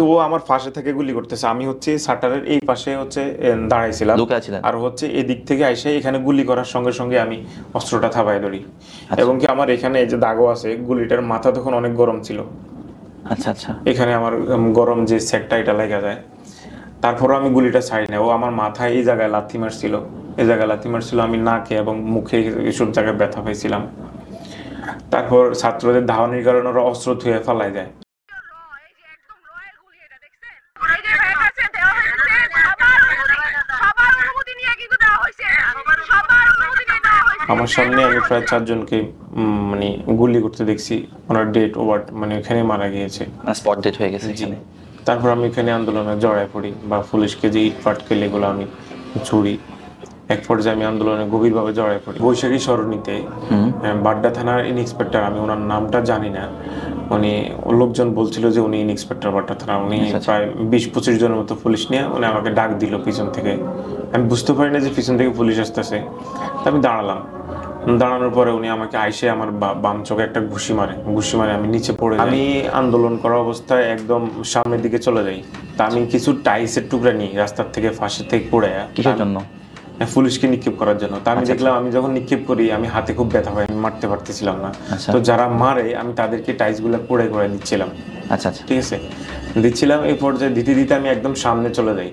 তো ও আমার পাশে থেকে গুলি করতেছে, আমি হচ্ছে শাটারের এই পাশে হচ্ছে দাঁড়াইছিলাম, লুকায় ছিলেন। আর হচ্ছে এদিক থেকে আইসে এখানে গুলি করার সঙ্গে সঙ্গে আমি অস্ত্রটা থাবায় ধরি। আচ্ছা এবং কি আমার এখানে এই যে দাগও আছে, গুলিটার মাথা তখন অনেক গরম ছিল, আচ্ছা আচ্ছা। এখানে আমার গরম যে সেটটা এটা লেগে যায়। তারপরও আমি গুলিটা ছাড়ি না, ও আমার মাথায় এই জায়গায় লাথি মারছিল, এই জায়গায় লাথি মারছিল, আমি নাকে এবং মুখে এসব জায়গায় ব্যথা পাইছিলাম। তারপর ছাত্রদের ধাওয়ানির কারণে ওরা অস্ত্র থুয়ে ফালাই যায়। আমার সামনে আমি প্রায় 4 জনকে মানে গুলি করতে দেখছি, ওনার ডেট ওভার মানে ওখানে মারা গিয়েছে, স্পট ডেট হয়ে গেছে এখানে। তারপর আমি এখানে আন্দোলনে জড়ায় পড়ি বা পুলিশকে যে ইট পাটকেল এগুলো আমি ছুড়ি। এক পর্যায়ে আমি আন্দোলনে গভীরভাবে জড়ায় পড়ি। বৈশাখী সরণিতে বাড্ডা থানার ইন্সপেক্টর, আমি ওনার নামটা জানি না, উনি লোকজন বলছিল যে উনি ইন্সপেক্টর বাড্ডা থানা, উনি প্রায় 20-25 জনের মতো পুলিশ নিয়ে উনি আমাকে ডাক দিল পিছন থেকে। আমি বুঝতে পারি না যে পিছন থেকে পুলিশ আসতেছে, আমি দাঁড়ালাম। দাঁড়ানোর পরে উনি আমাকে আইসে আমার বাম চোখে একটা ঘুষি মারে, আমি নিচে পড়ে যাই। আমি আন্দোলন করা অবস্থায় একদম সামনের দিকে চলে যাই। তা আমি কিছু টাইসের টুকরা নিই রাস্তার থেকে, ফাঁসের থেকে পড়ে, কিসের জন্য? পুলিশকে নিক্ষেপ করার জন্য। তা আমি দেখলাম আমি যখন নিক্ষেপ করি আমি হাতে খুব ব্যথা পাই, আমি মারতে পারতেছিলাম না। তো যারা মারে আমি তাদেরকে টাইস গুলা পড়ে দিচ্ছিলাম। আচ্ছা আচ্ছা, ঠিক আছে, দিচ্ছিলাম। এই পর্যায়ে দিতে দিতে আমি একদম সামনে চলে যাই।